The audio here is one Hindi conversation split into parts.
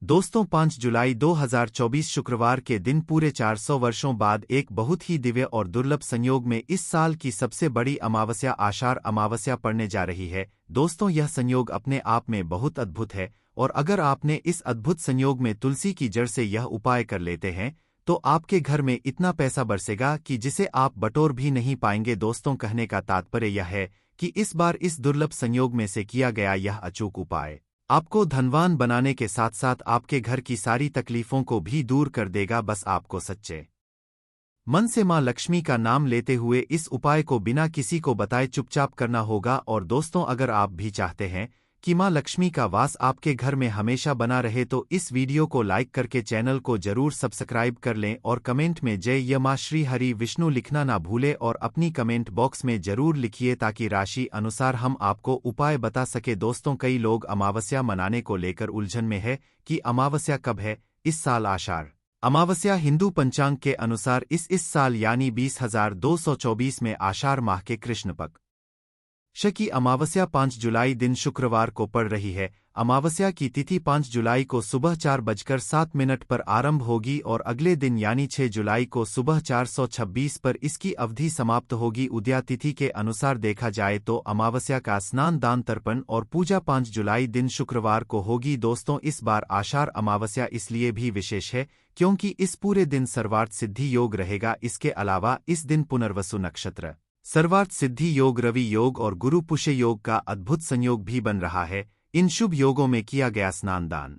दोस्तों 5 जुलाई 2024 शुक्रवार के दिन पूरे 400 वर्षों बाद एक बहुत ही दिव्य और दुर्लभ संयोग में इस साल की सबसे बड़ी अमावस्या आषाढ़ अमावस्या पड़ने जा रही है। दोस्तों यह संयोग अपने आप में बहुत अद्भुत है और अगर आपने इस अद्भुत संयोग में तुलसी की जड़ से यह उपाय कर लेते हैं तो आपके घर में इतना पैसा बरसेगा कि जिसे आप बटोर भी नहीं पाएंगे। दोस्तों कहने का तात्पर्य यह है कि इस बार इस दुर्लभ संयोग में से किया गया यह अचूक उपाय आपको धनवान बनाने के साथ साथ आपके घर की सारी तकलीफों को भी दूर कर देगा। बस आपको सच्चे मन से मां लक्ष्मी का नाम लेते हुए इस उपाय को बिना किसी को बताए चुपचाप करना होगा। और दोस्तों अगर आप भी चाहते हैं कि मां लक्ष्मी का वास आपके घर में हमेशा बना रहे तो इस वीडियो को लाइक करके चैनल को जरूर सब्सक्राइब कर लें और कमेंट में जय या मां श्री हरि विष्णु लिखना ना भूले और अपनी कमेंट बॉक्स में जरूर लिखिए ताकि राशि अनुसार हम आपको उपाय बता सके। दोस्तों कई लोग अमावस्या मनाने को लेकर उलझन में है कि अमावस्या कब है। इस साल आषाढ़ अमावस्या हिंदू पंचांग के अनुसार इस साल यानी 20,224 में आषाढ़ माह के कृष्ण पक्ष की अमावस्या 5 जुलाई दिन शुक्रवार को पड़ रही है। अमावस्या की तिथि 5 जुलाई को सुबह 4:07 पर आरंभ होगी और अगले दिन यानी 6 जुलाई को सुबह 4:26 पर इसकी अवधि समाप्त होगी। उदया तिथि के अनुसार देखा जाए तो अमावस्या का स्नान दान तर्पण और पूजा 5 जुलाई दिन शुक्रवार को होगी। दोस्तों इस बार आषाढ़ अमावस्या इसलिए भी विशेष है क्योंकि इस पूरे दिन सर्वार्थ सिद्धि योग रहेगा। इसके अलावा इस दिन पुनर्वसु नक्षत्र, सर्वार्थ सिद्धि योग, रवि योग और गुरु पुष्य योग का अद्भुत संयोग भी बन रहा है। इन शुभ योगों में किया गया स्नान दान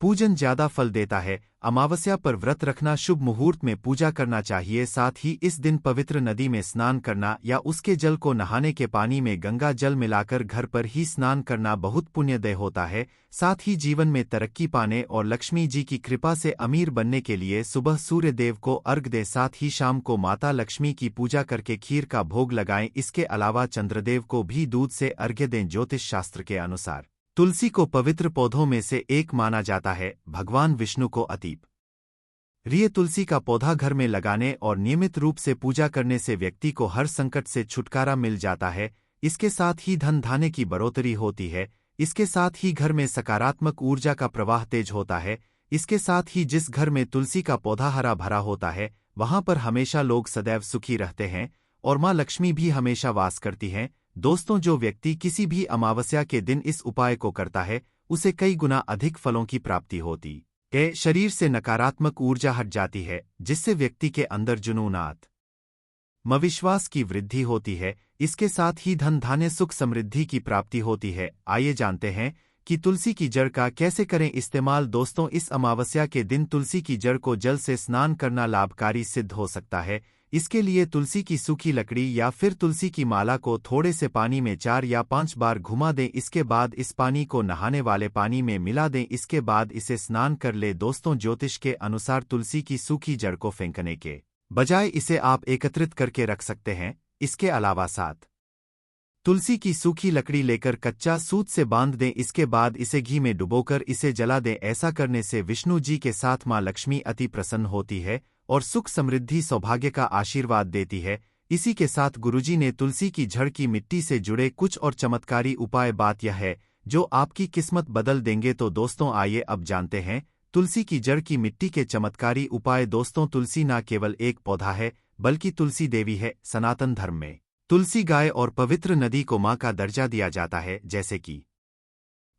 पूजन ज्यादा फल देता है। अमावस्या पर व्रत रखना, शुभ मुहूर्त में पूजा करना चाहिए। साथ ही इस दिन पवित्र नदी में स्नान करना या उसके जल को नहाने के पानी में गंगा जल मिलाकर घर पर ही स्नान करना बहुत पुण्यदय होता है। साथ ही जीवन में तरक्की पाने और लक्ष्मी जी की कृपा से अमीर बनने के लिए सुबह सूर्य देव को अर्घ्य दें। साथ ही शाम को माता लक्ष्मी की पूजा करके खीर का भोग लगाएं। इसके अलावा चंद्रदेव को भी दूध से अर्घ्य दें। ज्योतिष शास्त्र के अनुसार तुलसी को पवित्र पौधों में से एक माना जाता है। भगवान विष्णु को अतीब प्रिय तुलसी का पौधा घर में लगाने और नियमित रूप से पूजा करने से व्यक्ति को हर संकट से छुटकारा मिल जाता है। इसके साथ ही धन धान्य की बढ़ोतरी होती है। इसके साथ ही घर में सकारात्मक ऊर्जा का प्रवाह तेज होता है। इसके साथ ही जिस घर में तुलसी का पौधा हरा भरा होता है वहां पर हमेशा लोग सदैव सुखी रहते हैं और मां लक्ष्मी भी हमेशा वास करती हैं। दोस्तों जो व्यक्ति किसी भी अमावस्या के दिन इस उपाय को करता है उसे कई गुना अधिक फलों की प्राप्ति होती है। शरीर से नकारात्मक ऊर्जा हट जाती है जिससे व्यक्ति के अंदर जुनून आत्मविश्वास की वृद्धि होती है। इसके साथ ही धन धान्य सुख समृद्धि की प्राप्ति होती है। आइए जानते हैं कि तुलसी की जड़ का कैसे करें इस्तेमाल। दोस्तों इस अमावस्या के दिन तुलसी की जड़ को जल से स्नान करना लाभकारी सिद्ध हो सकता है। इसके लिए तुलसी की सूखी लकड़ी या फिर तुलसी की माला को थोड़े से पानी में 4 या 5 बार घुमा दें। इसके बाद इस पानी को नहाने वाले पानी में मिला दें। इसके बाद इसे स्नान कर ले। दोस्तों ज्योतिष के अनुसार तुलसी की सूखी जड़ को फेंकने के बजाय इसे आप एकत्रित करके रख सकते हैं। इसके अलावा साथ तुलसी की सूखी लकड़ी लेकर कच्चा सूत से बांध दें। इसके बाद इसे घी में डुबोकर इसे जला दें। ऐसा करने से विष्णु जी के साथ मां लक्ष्मी अति प्रसन्न होती है और सुख समृद्धि सौभाग्य का आशीर्वाद देती है। इसी के साथ गुरुजी ने तुलसी की जड़ की मिट्टी से जुड़े कुछ और चमत्कारी उपाय बात यह है जो आपकी किस्मत बदल देंगे। तो दोस्तों आइए अब जानते हैं तुलसी की जड़ की मिट्टी के चमत्कारी उपाय। दोस्तों तुलसी न केवल एक पौधा है बल्कि तुलसी देवी है। सनातन धर्म में तुलसी गाय और पवित्र नदी को मां का दर्जा दिया जाता है। जैसे कि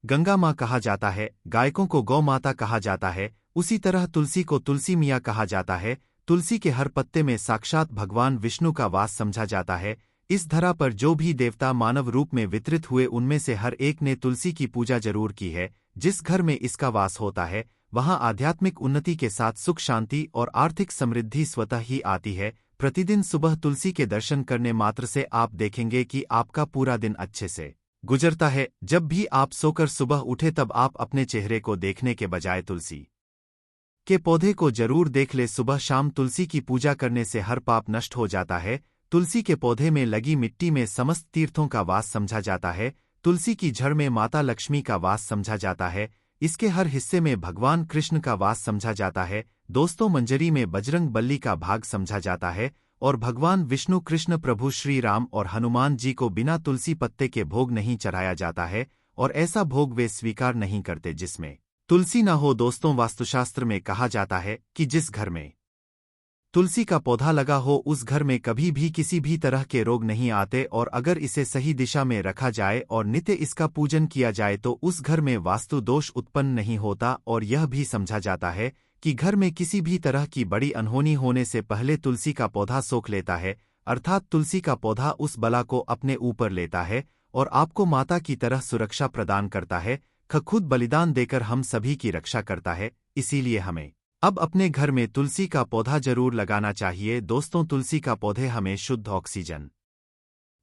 गंगा मां कहा जाता है, गायकों को गौ माता कहा जाता है, उसी तरह तुलसी को तुलसी मियाँ कहा जाता है। तुलसी के हर पत्ते में साक्षात भगवान विष्णु का वास समझा जाता है। इस धरा पर जो भी देवता मानव रूप में वितरित हुए उनमें से हर एक ने तुलसी की पूजा जरूर की है। जिस घर में इसका वास होता है वहां आध्यात्मिक उन्नति के साथ सुख शांति और आर्थिक समृद्धि स्वतः ही आती है। प्रतिदिन सुबह तुलसी के दर्शन करने मात्र से आप देखेंगे कि आपका पूरा दिन अच्छे से गुजरता है। जब भी आप सोकर सुबह उठे तब आप अपने चेहरे को देखने के बजाय तुलसी के पौधे को जरूर देख ले। सुबह शाम तुलसी की पूजा करने से हर पाप नष्ट हो जाता है। तुलसी के पौधे में लगी मिट्टी में समस्त तीर्थों का वास समझा जाता है। तुलसी की जड़ में माता लक्ष्मी का वास समझा जाता है। इसके हर हिस्से में भगवान कृष्ण का वास समझा जाता है। दोस्तों मंजरी में बजरंग बली का भाग समझा जाता है और भगवान विष्णु, कृष्ण, प्रभु श्री राम और हनुमान जी को बिना तुलसी पत्ते के भोग नहीं चढ़ाया जाता है और ऐसा भोग वे स्वीकार नहीं करते जिसमें तुलसी न हो दोस्तों, वास्तुशास्त्र में कहा जाता है कि जिस घर में तुलसी का पौधा लगा हो उस घर में कभी भी किसी भी तरह के रोग नहीं आते, और अगर इसे सही दिशा में रखा जाए और नित्य इसका पूजन किया जाए तो उस घर में वास्तु दोष उत्पन्न नहीं होता। और यह भी समझा जाता है कि घर में किसी भी तरह की बड़ी अनहोनी होने से पहले तुलसी का पौधा सोख लेता है, अर्थात तुलसी का पौधा उस बला को अपने ऊपर लेता है और आपको माता की तरह सुरक्षा प्रदान करता है, खुद बलिदान देकर हम सभी की रक्षा करता है। इसीलिए हमें अब अपने घर में तुलसी का पौधा जरूर लगाना चाहिए। दोस्तों, तुलसी का पौधे हमें शुद्ध ऑक्सीजन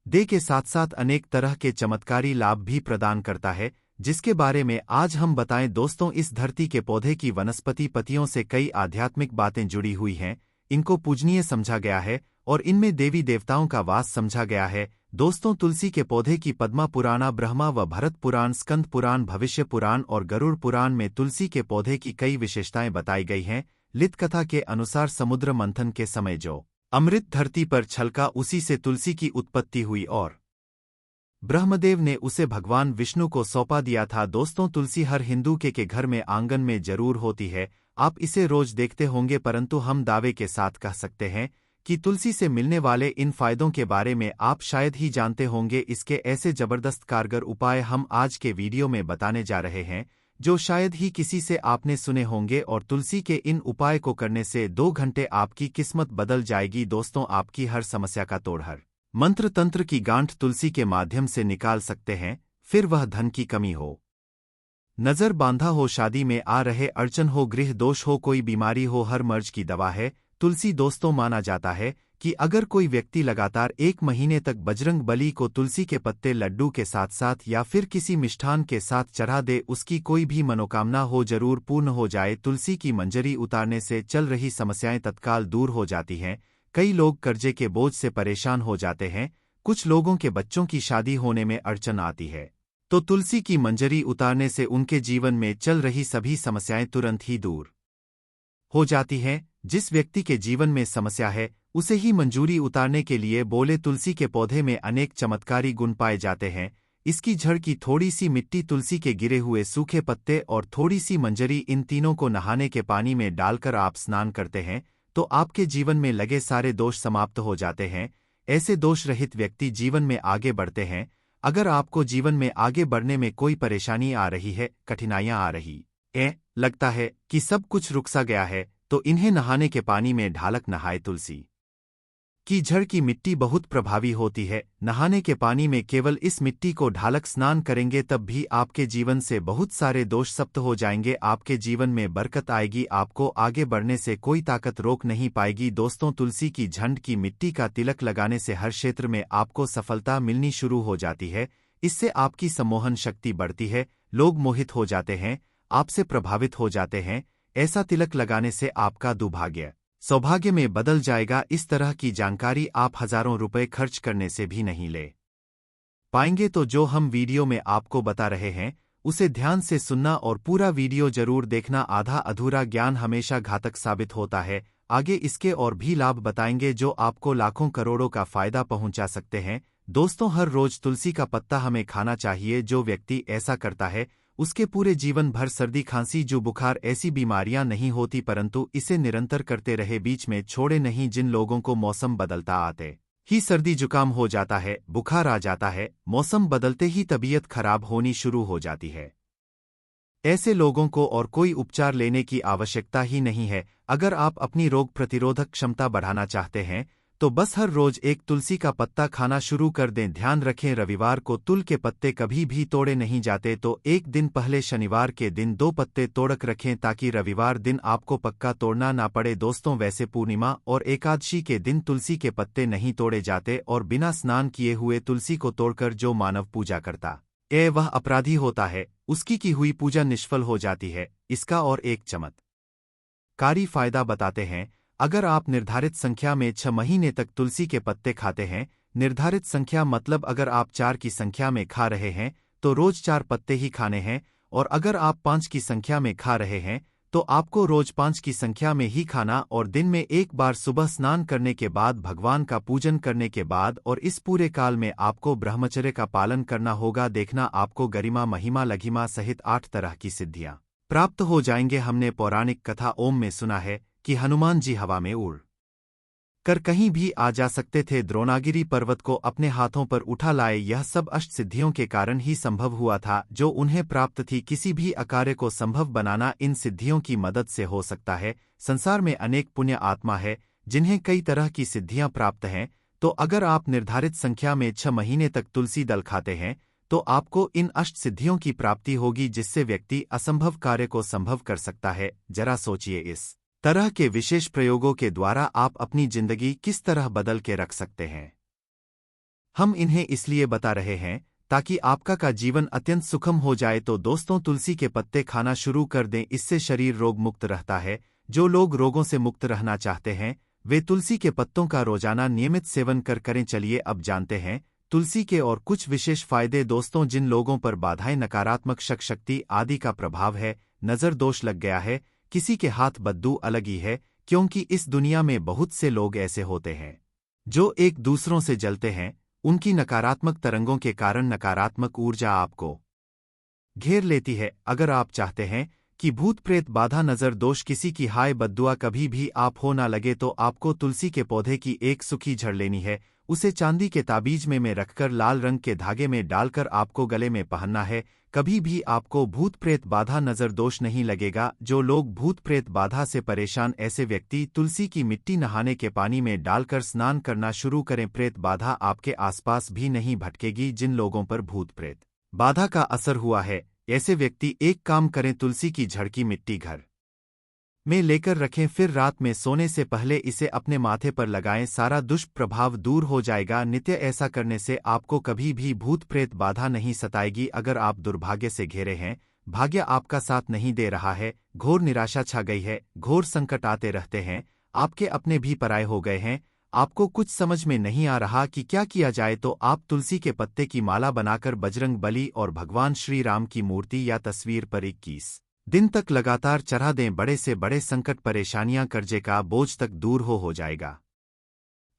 दे के साथ साथ अनेक तरह के चमत्कारी लाभ भी प्रदान करता है, जिसके बारे में आज हम बताएं। दोस्तों, इस धरती के पौधे की वनस्पति पतियों से कई आध्यात्मिक बातें जुड़ी हुई हैं, इनको पूजनीय समझा गया है और इनमें देवी देवताओं का वास समझा गया है। दोस्तों, तुलसी के पौधे की पद्मा पुराण, ब्रह्मा व भरत पुराण, स्कंद पुराण, भविष्य पुराण और गरुड़ पुराण में तुलसी के पौधे की कई विशेषताएं बताई गई हैं। लित कथा के अनुसार समुद्र मंथन के समय जो अमृत धरती पर छलका उसी से तुलसी की उत्पत्ति हुई और ब्रह्मदेव ने उसे भगवान विष्णु को सौंपा दिया था। दोस्तों, तुलसी हर हिंदू के घर में आंगन में जरूर होती है। आप इसे रोज देखते होंगे, परंतु हम दावे के साथ कह सकते हैं कि तुलसी से मिलने वाले इन फायदों के बारे में आप शायद ही जानते होंगे। इसके ऐसे जबरदस्त कारगर उपाय हम आज के वीडियो में बताने जा रहे हैं जो शायद ही किसी से आपने सुने होंगे, और तुलसी के इन उपाय को करने से 2 घंटे आपकी किस्मत बदल जाएगी। दोस्तों, आपकी हर समस्या का तोड़, हर मंत्र तंत्र की गांठ तुलसी के माध्यम से निकाल सकते हैं। फिर वह धन की कमी हो, नजर बांधा हो, शादी में आ रहे अड़चन हो, गृह दोष हो, कोई बीमारी हो, हर मर्ज की दवा है तुलसी। दोस्तों, माना जाता है कि अगर कोई व्यक्ति लगातार 1 महीने तक बजरंग बली को तुलसी के पत्ते लड्डू के साथ साथ या फिर किसी मिष्ठान के साथ चढ़ा दे, उसकी कोई भी मनोकामना हो जरूर पूर्ण हो जाए। तुलसी की मंजरी उतारने से चल रही समस्याएं तत्काल दूर हो जाती हैं। कई लोग कर्जे के बोझ से परेशान हो जाते हैं, कुछ लोगों के बच्चों की शादी होने में अड़चन आती है, तो तुलसी की मंजरी उतारने से उनके जीवन में चल रही सभी समस्याएं तुरंत ही दूर हो जाती हैं। जिस व्यक्ति के जीवन में समस्या है उसे ही मंजूरी उतारने के लिए बोले तुलसी के पौधे में अनेक चमत्कारी गुण पाए जाते हैं। इसकी जड़ की थोड़ी सी मिट्टी, तुलसी के गिरे हुए सूखे पत्ते और थोड़ी सी मंजरी, इन तीनों को नहाने के पानी में डालकर आप स्नान करते हैं तो आपके जीवन में लगे सारे दोष समाप्त हो जाते हैं। ऐसे दोष रहित व्यक्ति जीवन में आगे बढ़ते हैं। अगर आपको जीवन में आगे बढ़ने में कोई परेशानी आ रही है, कठिनाइयां आ रही लगता है कि सब कुछ रुक सा गया है, तो इन्हें नहाने के पानी में ढालक नहाए। तुलसी की जड़ की मिट्टी बहुत प्रभावी होती है। नहाने के पानी में केवल इस मिट्टी को ढालक स्नान करेंगे तब भी आपके जीवन से बहुत सारे दोष समाप्त हो जाएंगे। आपके जीवन में बरकत आएगी, आपको आगे बढ़ने से कोई ताकत रोक नहीं पाएगी। दोस्तों, तुलसी की झंड की मिट्टी का तिलक लगाने से हर क्षेत्र में आपको सफलता मिलनी शुरू हो जाती है। इससे आपकी सम्मोहन शक्ति बढ़ती है, लोग मोहित हो जाते हैं, आपसे प्रभावित हो जाते हैं। ऐसा तिलक लगाने से आपका दुर्भाग्य सौभाग्य में बदल जाएगा। इस तरह की जानकारी आप हजारों रुपए खर्च करने से भी नहीं ले पाएंगे। तो जो हम वीडियो में आपको बता रहे हैं उसे ध्यान से सुनना और पूरा वीडियो जरूर देखना। आधा अधूरा ज्ञान हमेशा घातक साबित होता है। आगे इसके और भी लाभ बताएंगे जो आपको लाखों करोड़ों का फायदा पहुंचा सकते हैं। दोस्तों, हर रोज तुलसी का पत्ता हमें खाना चाहिए। जो व्यक्ति ऐसा करता है उसके पूरे जीवन भर सर्दी, खांसी, जो बुखार ऐसी बीमारियां नहीं होती, परंतु इसे निरंतर करते रहे, बीच में छोड़े नहीं। जिन लोगों को मौसम बदलता आते ही सर्दी जुकाम हो जाता है, बुखार आ जाता है, मौसम बदलते ही तबीयत खराब होनी शुरू हो जाती है, ऐसे लोगों को और कोई उपचार लेने की आवश्यकता ही नहीं है। अगर आप अपनी रोग प्रतिरोधक क्षमता बढ़ाना चाहते हैं तो बस हर रोज एक तुलसी का पत्ता खाना शुरू कर दें। ध्यान रखें, रविवार को तुल के पत्ते कभी भी तोड़े नहीं जाते, तो एक दिन पहले शनिवार के दिन 2 पत्ते तोड़क रखें ताकि रविवार दिन आपको पक्का तोड़ना ना पड़े। दोस्तों, वैसे पूर्णिमा और एकादशी के दिन तुलसी के पत्ते नहीं तोड़े जाते और बिना स्नान किए हुए तुलसी को तोड़कर जो मानव पूजा करता वह अपराधी होता है, उसकी की हुई पूजा निष्फल हो जाती है। इसका और एक चमत्कारी फायदा बताते हैं। अगर आप निर्धारित संख्या में 6 महीने तक तुलसी के पत्ते खाते हैं, निर्धारित संख्या मतलब अगर आप 4 की संख्या में खा रहे हैं तो रोज 4 पत्ते ही खाने हैं, और अगर आप 5 की संख्या में खा रहे हैं तो आपको रोज 5 की संख्या में ही खाना, और दिन में एक बार सुबह स्नान करने के बाद, भगवान का पूजन करने के बाद, और इस पूरे काल में आपको ब्रह्मचर्य का पालन करना होगा। देखना, आपको गरिमा, महिमा, लघिमा सहित 8 तरह की सिद्धियां प्राप्त हो जाएंगे। हमने पौराणिक कथा ओम में सुना है कि हनुमान जी हवा में उड़ कर कहीं भी आ जा सकते थे, द्रोणागिरी पर्वत को अपने हाथों पर उठा लाए। यह सब अष्ट सिद्धियों के कारण ही संभव हुआ था जो उन्हें प्राप्त थी। किसी भी अकार्य को संभव बनाना इन सिद्धियों की मदद से हो सकता है। संसार में अनेक पुण्य आत्मा है जिन्हें कई तरह की सिद्धियां प्राप्त हैं, तो अगर आप निर्धारित संख्या में 6 महीने तक तुलसी दल खाते हैं तो आपको इन अष्ट सिद्धियों की प्राप्ति होगी, जिससे व्यक्ति असंभव कार्य को संभव कर सकता है। जरा सोचिए, इस तरह के विशेष प्रयोगों के द्वारा आप अपनी जिंदगी किस तरह बदल के रख सकते हैं। हम इन्हें इसलिए बता रहे हैं ताकि आपका का जीवन अत्यंत सुखम हो जाए। तो दोस्तों, तुलसी के पत्ते खाना शुरू कर दें, इससे शरीर रोग मुक्त रहता है। जो लोग रोगों से मुक्त रहना चाहते हैं वे तुलसी के पत्तों का रोजाना नियमित सेवन करें। चलिए अब जानते हैं तुलसी के और कुछ विशेष फायदे। दोस्तों, जिन लोगों पर बाधाएं, नकारात्मक शक्ति आदि का प्रभाव है, नजर दोष लग गया है, किसी के हाथ बद्दू अलग ही है, क्योंकि इस दुनिया में बहुत से लोग ऐसे होते हैं जो एक दूसरों से जलते हैं। उनकी नकारात्मक तरंगों के कारण नकारात्मक ऊर्जा आपको घेर लेती है। अगर आप चाहते हैं कि भूत प्रेत बाधा नजर दोष किसी की हाय बद्दुआ कभी भी आप हो ना लगे, तो आपको तुलसी के पौधे की एक सूखी जड़ लेनी है। उसे चांदी के ताबीज में रखकर लाल रंग के धागे में डालकर आपको गले में पहनना है। कभी भी आपको भूत प्रेत बाधा नजर दोष नहीं लगेगा। जो लोग भूत प्रेत बाधा से परेशान, ऐसे व्यक्ति तुलसी की मिट्टी नहाने के पानी में डालकर स्नान करना शुरू करें। प्रेत बाधा आपके आसपास भी नहीं भटकेगी। जिन लोगों पर भूत प्रेत बाधा का असर हुआ है, ऐसे व्यक्ति एक काम करें, तुलसी की जड़ की मिट्टी घर में लेकर रखें, फिर रात में सोने से पहले इसे अपने माथे पर लगाएं। सारा दुष्प्रभाव दूर हो जाएगा। नित्य ऐसा करने से आपको कभी भी भूत प्रेत बाधा नहीं सताएगी। अगर आप दुर्भाग्य से घेरे हैं, भाग्य आपका साथ नहीं दे रहा है, घोर निराशा छा गई है, घोर संकट आते रहते हैं, आपके अपने भी पराये हो गए हैं, आपको कुछ समझ में नहीं आ रहा कि क्या किया जाए, तो आप तुलसी के पत्ते की माला बनाकर बजरंग बली और भगवान श्री राम की मूर्ति या तस्वीर पर 21 दिन तक लगातार चढ़ा दें। बड़े से बड़े संकट, परेशानियां, कर्जे का बोझ तक दूर हो जाएगा।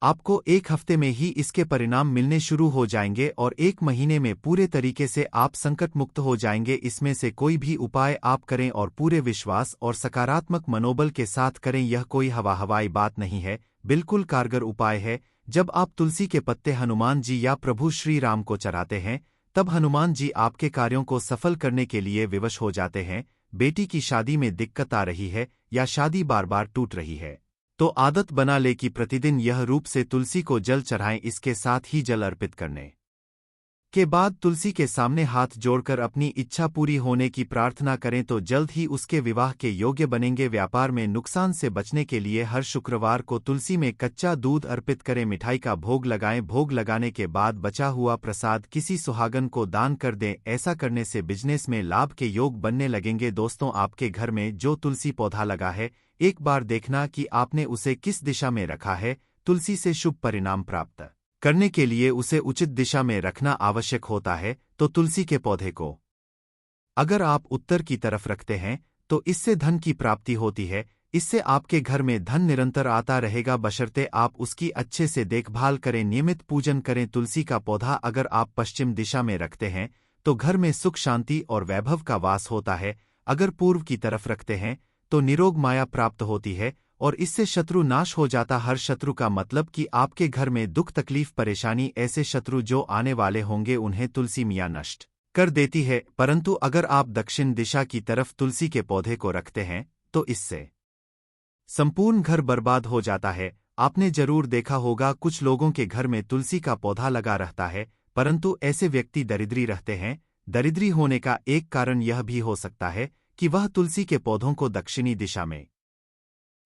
आपको एक हफ्ते में ही इसके परिणाम मिलने शुरू हो जाएंगे और 1 महीने में पूरे तरीके से आप संकट मुक्त हो जाएंगे। इसमें से कोई भी उपाय आप करें और पूरे विश्वास और सकारात्मक मनोबल के साथ करें। यह कोई हवाई बात नहीं है, बिल्कुल कारगर उपाय है। जब आप तुलसी के पत्ते हनुमान जी या प्रभु श्री राम को चढ़ाते हैं, तब हनुमान जी आपके कार्यों को सफल करने के लिए विवश हो जाते हैं। बेटी की शादी में दिक्कत आ रही है या शादी बार बार टूट रही है, तो आदत बना ले कि प्रतिदिन यह रूप से तुलसी को जल चढ़ाएं। इसके साथ ही जल अर्पित करने के बाद तुलसी के सामने हाथ जोड़कर अपनी इच्छा पूरी होने की प्रार्थना करें, तो जल्द ही उसके विवाह के योग्य बनेंगे। व्यापार में नुकसान से बचने के लिए हर शुक्रवार को तुलसी में कच्चा दूध अर्पित करें, मिठाई का भोग लगाएं। भोग लगाने के बाद बचा हुआ प्रसाद किसी सुहागन को दान कर दें। ऐसा करने से बिजनेस में लाभ के योग बनने लगेंगे। दोस्तों, आपके घर में जो तुलसी पौधा लगा है, एक बार देखना कि आपने उसे किस दिशा में रखा है। तुलसी से शुभ परिणाम प्राप्त करने के लिए उसे उचित दिशा में रखना आवश्यक होता है। तो तुलसी के पौधे को अगर आप उत्तर की तरफ रखते हैं तो इससे धन की प्राप्ति होती है। इससे आपके घर में धन निरंतर आता रहेगा, बशर्ते आप उसकी अच्छे से देखभाल करें, नियमित पूजन करें। तुलसी का पौधा अगर आप पश्चिम दिशा में रखते हैं तो घर में सुख, शांति और वैभव का वास होता है। अगर पूर्व की तरफ रखते हैं तो निरोग माया प्राप्त होती है और इससे शत्रु नाश हो जाता। हर शत्रु का मतलब कि आपके घर में दुख, तकलीफ, परेशानी, ऐसे शत्रु जो आने वाले होंगे उन्हें तुलसी मियाँ नष्ट कर देती है। परंतु अगर आप दक्षिण दिशा की तरफ तुलसी के पौधे को रखते हैं तो इससे संपूर्ण घर बर्बाद हो जाता है। आपने जरूर देखा होगा, कुछ लोगों के घर में तुलसी का पौधा लगा रहता है, परंतु ऐसे व्यक्ति दरिद्री रहते हैं। दरिद्री होने का एक कारण यह भी हो सकता है कि वह तुलसी के पौधों को दक्षिणी दिशा में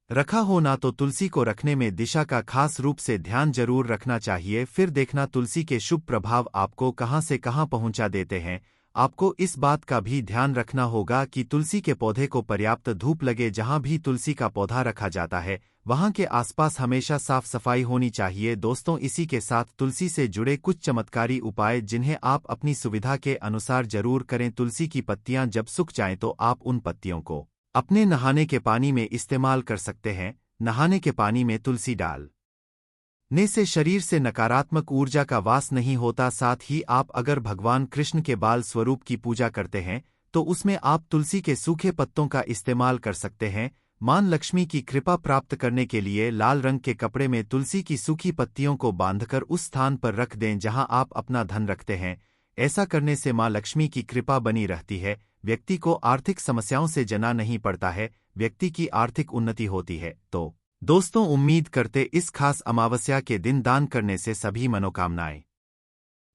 रखा हो ना। तो तुलसी को रखने में दिशा का खास रूप से ध्यान जरूर रखना चाहिए। फिर देखना तुलसी के शुभ प्रभाव आपको कहां से कहां पहुंचा देते हैं। आपको इस बात का भी ध्यान रखना होगा कि तुलसी के पौधे को पर्याप्त धूप लगे। जहां भी तुलसी का पौधा रखा जाता है वहां के आसपास हमेशा साफ सफाई होनी चाहिए। दोस्तों, इसी के साथ तुलसी से जुड़े कुछ चमत्कारी उपाय जिन्हें आप अपनी सुविधा के अनुसार जरूर करें। तुलसी की पत्तियां जब सूख जाएं तो आप उन पत्तियों को अपने नहाने के पानी में इस्तेमाल कर सकते हैं। नहाने के पानी में तुलसी डालने से शरीर से नकारात्मक ऊर्जा का वास नहीं होता। साथ ही आप अगर भगवान कृष्ण के बाल स्वरूप की पूजा करते हैं तो उसमें आप तुलसी के सूखे पत्तों का इस्तेमाल कर सकते हैं। मां लक्ष्मी की कृपा प्राप्त करने के लिए लाल रंग के कपड़े में तुलसी की सूखी पत्तियों को बांधकर उस स्थान पर रख दें जहां आप अपना धन रखते हैं। ऐसा करने से मां लक्ष्मी की कृपा बनी रहती है, व्यक्ति को आर्थिक समस्याओं से जना नहीं पड़ता है, व्यक्ति की आर्थिक उन्नति होती है। तो दोस्तों, उम्मीद करते इस खास अमावस्या के दिन दान करने से सभी मनोकामनाएं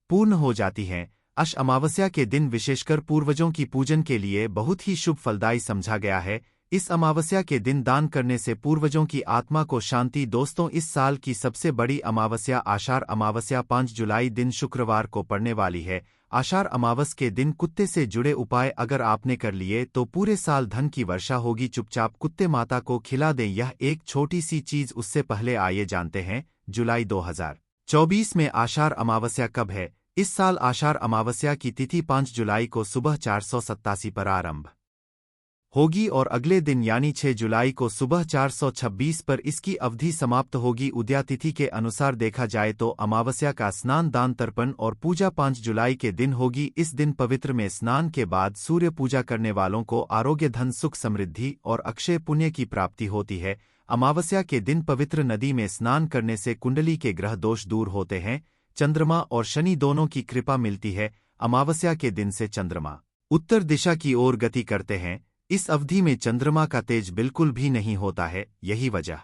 पूर्ण हो जाती हैं। अमावस्या के दिन विशेषकर पूर्वजों की पूजन के लिए बहुत ही शुभ फलदायी समझा गया है। इस अमावस्या के दिन दान करने से पूर्वजों की आत्मा को शांति। दोस्तों, इस साल की सबसे बड़ी अमावस्या आषाढ़ अमावस्या 5 जुलाई दिन शुक्रवार को पड़ने वाली है। आषाढ़ अमावस के दिन कुत्ते से जुड़े उपाय अगर आपने कर लिए तो पूरे साल धन की वर्षा होगी। चुपचाप कुत्ते माता को खिला दें, यह एक छोटी सी चीज। उससे पहले आइए जानते हैं जुलाई 2024 में आषाढ़ अमावस्या कब है। इस साल आषाढ़ अमावस्या की तिथि 5 जुलाई को सुबह 487 पर आरंभ होगी और अगले दिन यानी 6 जुलाई को सुबह 426 पर इसकी अवधि समाप्त होगी। उदया तिथि के अनुसार देखा जाए तो अमावस्या का स्नान, दान, तर्पण और पूजा 5 जुलाई के दिन होगी। इस दिन पवित्र में स्नान के बाद सूर्य पूजा करने वालों को आरोग्य, धन, सुख, समृद्धि और अक्षय पुण्य की प्राप्ति होती है। अमावस्या के दिन पवित्र नदी में स्नान करने से कुंडली के ग्रह दोष दूर होते हैं, चंद्रमा और शनि दोनों की कृपा मिलती है। अमावस्या के दिन से चंद्रमा उत्तर दिशा की ओर गति करते हैं। इस अवधि में चंद्रमा का तेज बिल्कुल भी नहीं होता है। यही वजह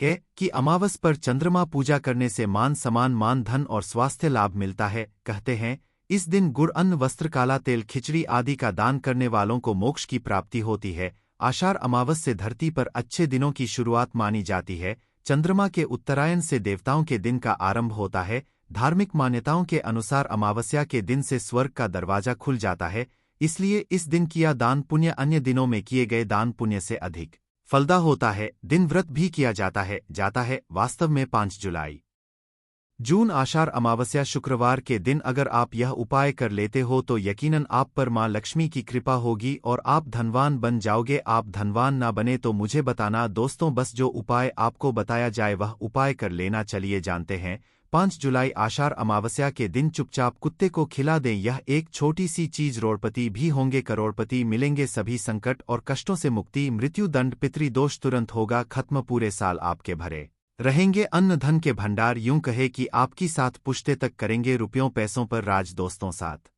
है कि अमावस पर चंद्रमा पूजा करने से मान सम्मान, मान, धन और स्वास्थ्य लाभ मिलता है। कहते हैं इस दिन गुड़, अन्न, वस्त्र, काला तेल, खिचड़ी आदि का दान करने वालों को मोक्ष की प्राप्ति होती है। आषाढ़ अमावस से धरती पर अच्छे दिनों की शुरुआत मानी जाती है। चंद्रमा के उत्तरायण से देवताओं के दिन का आरंभ होता है। धार्मिक मान्यताओं के अनुसार अमावस्या के दिन से स्वर्ग का दरवाजा खुल जाता है, इसलिए इस दिन किया दान पुण्य अन्य दिनों में किए गए दान पुण्य से अधिक फलदा होता है। दिन व्रत भी किया जाता है। वास्तव में 5 जुलाई जून आषाढ़ अमावस्या शुक्रवार के दिन अगर आप यह उपाय कर लेते हो तो यकीनन आप पर मां लक्ष्मी की कृपा होगी और आप धनवान बन जाओगे। आप धनवान ना बने तो मुझे बताना। दोस्तों, बस जो उपाय आपको बताया जाए वह उपाय कर लेना। चलिए जानते हैं। 5 जुलाई आषाढ़ अमावस्या के दिन चुपचाप कुत्ते को खिला दें। यह एक छोटी सी चीज, रोड़पति भी होंगे, करोड़पति मिलेंगे, सभी संकट और कष्टों से मुक्ति, मृत्यु दंड, पितृदोष तुरंत होगा खत्म। पूरे साल आपके भरे रहेंगे अन्न धन के भंडार। यूं कहे कि आपकी साथ पुश्ते तक करेंगे रुपयों पैसों पर राज। दोस्तों, साथ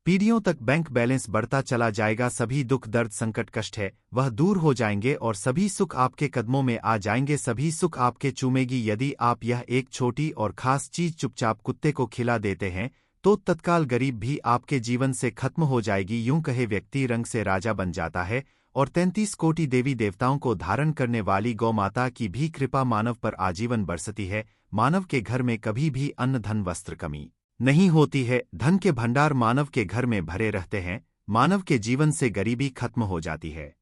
पीढ़ियों तक बैंक बैलेंस बढ़ता चला जाएगा। सभी दुख, दर्द, संकट, कष्ट है वह दूर हो जाएंगे और सभी सुख आपके कदमों में आ जाएंगे। सभी सुख आपके चूमेगी। यदि आप यह एक छोटी और खास चीज चुपचाप कुत्ते को खिला देते हैं तो तत्काल गरीब भी आपके जीवन से खत्म हो जाएगी। यूं कहे व्यक्ति रंग से राजा बन जाता है और 33 कोटि देवी देवताओं को धारण करने वाली गौ माता की भी कृपा मानव पर आजीवन बरसती है। मानव के घर में कभी भी अन्न, धन, वस्त्र कमी नहीं होती है। धन के भंडार मानव के घर में भरे रहते हैं। मानव के जीवन से गरीबी खत्म हो जाती है।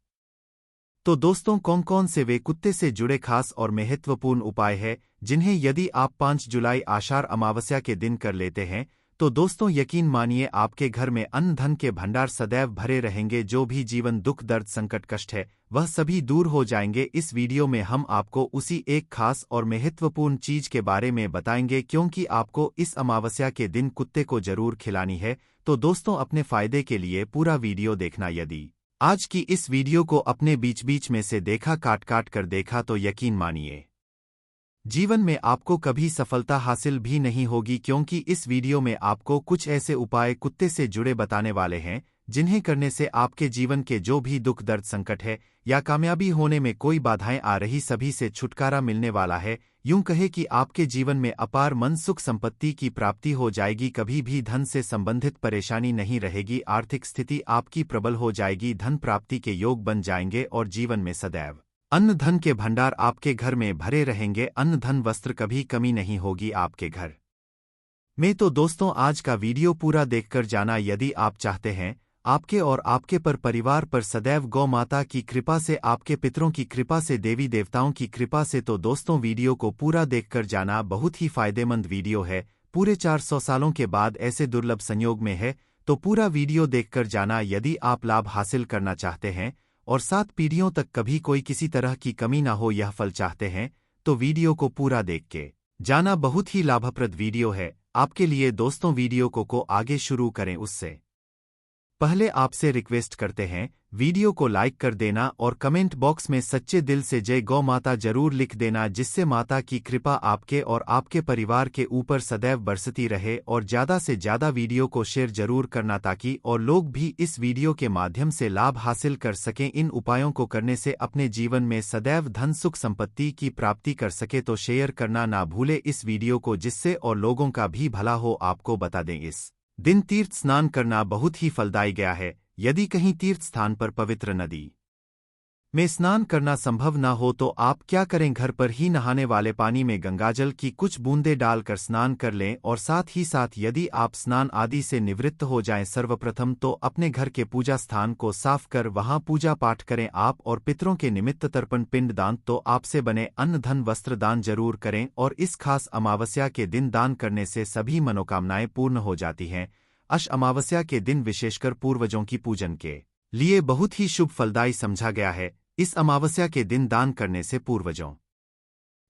तो दोस्तों, कौन कौन से वे कुत्ते से जुड़े खास और महत्वपूर्ण उपाय है जिन्हें यदि आप 5 जुलाई आषाढ़ अमावस्या के दिन कर लेते हैं तो दोस्तों यकीन मानिए आपके घर में अन्न धन के भंडार सदैव भरे रहेंगे। जो भी जीवन दुख, दर्द, संकट, कष्ट है वह सभी दूर हो जाएंगे। इस वीडियो में हम आपको उसी एक खास और महत्वपूर्ण चीज के बारे में बताएंगे क्योंकि आपको इस अमावस्या के दिन कुत्ते को जरूर खिलानी है। तो दोस्तों, अपने फायदे के लिए पूरा वीडियो देखना। यदि आज की इस वीडियो को अपने बीच बीच में से देखा, काट काट कर देखा तो यकीन मानिए जीवन में आपको कभी सफलता हासिल भी नहीं होगी, क्योंकि इस वीडियो में आपको कुछ ऐसे उपाय कुत्ते से जुड़े बताने वाले हैं जिन्हें करने से आपके जीवन के जो भी दुख, दर्द, संकट है या कामयाबी होने में कोई बाधाएं आ रही सभी से छुटकारा मिलने वाला है। यूं कहे कि आपके जीवन में अपार मन, सुख, संपत्ति की प्राप्ति हो जाएगी। कभी भी धन से संबंधित परेशानी नहीं रहेगी। आर्थिक स्थिति आपकी प्रबल हो जाएगी। धन प्राप्ति के योग बन जाएंगे और जीवन में सदैव अन्न धन के भंडार आपके घर में भरे रहेंगे। अन्न धन वस्त्र कभी कमी नहीं होगी आपके घर में। तो दोस्तों, आज का वीडियो पूरा देखकर जाना। यदि आप चाहते हैं आपके और आपके परिवार पर सदैव गौ माता की कृपा से, आपके पितरों की कृपा से, देवी देवताओं की कृपा से, तो दोस्तों वीडियो को पूरा देखकर जाना। बहुत ही फायदेमंद वीडियो है। पूरे 400 सालों के बाद ऐसे दुर्लभ संयोग में है, तो पूरा वीडियो देखकर जाना। यदि आप लाभ हासिल करना चाहते हैं और 7 पीढ़ियों तक कभी कोई किसी तरह की कमी ना हो, यह फल चाहते हैं तो वीडियो को पूरा देख के जाना। बहुत ही लाभप्रद वीडियो है आपके लिए। दोस्तों, वीडियो को आगे शुरू करें उससे पहले आपसे रिक्वेस्ट करते हैं, वीडियो को लाइक कर देना और कमेंट बॉक्स में सच्चे दिल से जय गौ माता जरूर लिख देना, जिससे माता की कृपा आपके और आपके परिवार के ऊपर सदैव बरसती रहे। और ज़्यादा से ज़्यादा वीडियो को शेयर जरूर करना ताकि और लोग भी इस वीडियो के माध्यम से लाभ हासिल कर सकें। इन उपायों को करने से अपने जीवन में सदैव धन सुख संपत्ति की प्राप्ति कर सके। तो शेयर करना ना भूले इस वीडियो को, जिससे और लोगों का भी भला हो। आपको बता दें, इस दिन तीर्थ स्नान करना बहुत ही फलदायी गया है। यदि कहीं तीर्थ स्थान पर पवित्र नदी में स्नान करना संभव न हो तो आप क्या करें, घर पर ही नहाने वाले पानी में गंगाजल की कुछ बूंदें डालकर स्नान कर लें। और साथ ही साथ यदि आप स्नान आदि से निवृत्त हो जाएं, सर्वप्रथम तो अपने घर के पूजा स्थान को साफ कर वहां पूजा पाठ करें आप। और पितरों के निमित्त तर्पण पिंड दान तो आपसे बने अन्न धन वस्त्र दान जरूर करें। और इस खास अमावस्या के दिन दान करने से सभी मनोकामनाएं पूर्ण हो जाती हैं। अश अमावस्या के दिन विशेषकर पूर्वजों की पूजन के लिए बहुत ही शुभ फलदायी समझा गया है। इस अमावस्या के दिन दान करने से पूर्वजों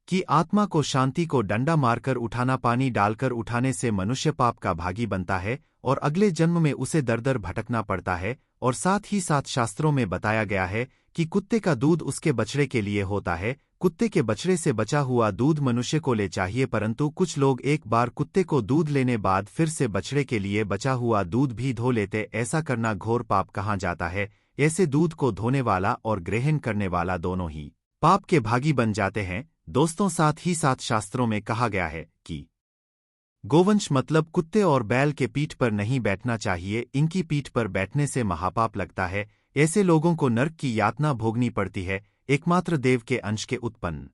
की आत्मा को शांति को डंडा मारकर उठाना, पानी डालकर उठाने से मनुष्य पाप का भागी बनता है और अगले जन्म में उसे दर दर भटकना पड़ता है। और साथ ही साथ शास्त्रों में बताया गया है कि कुत्ते का दूध उसके बछड़े के लिए होता है, कुत्ते के बछड़े से बचा हुआ दूध मनुष्य को ले चाहिए। परंतु कुछ लोग एक बार कुत्ते को दूध लेने बाद फिर से बछड़े के लिए बचा हुआ दूध भी धो लेते। ऐसा करना घोर पाप कहा जाता है। ऐसे दूध को धोने वाला और ग्रहण करने वाला दोनों ही पाप के भागी बन जाते हैं। दोस्तों, साथ ही साथ शास्त्रों में कहा गया है कि गोवंश मतलब कुत्ते और बैल के पीठ पर नहीं बैठना चाहिए। इनकी पीठ पर बैठने से महापाप लगता है। ऐसे लोगों को नरक की यातना भोगनी पड़ती है। एकमात्र देव के अंश के उत्पन्न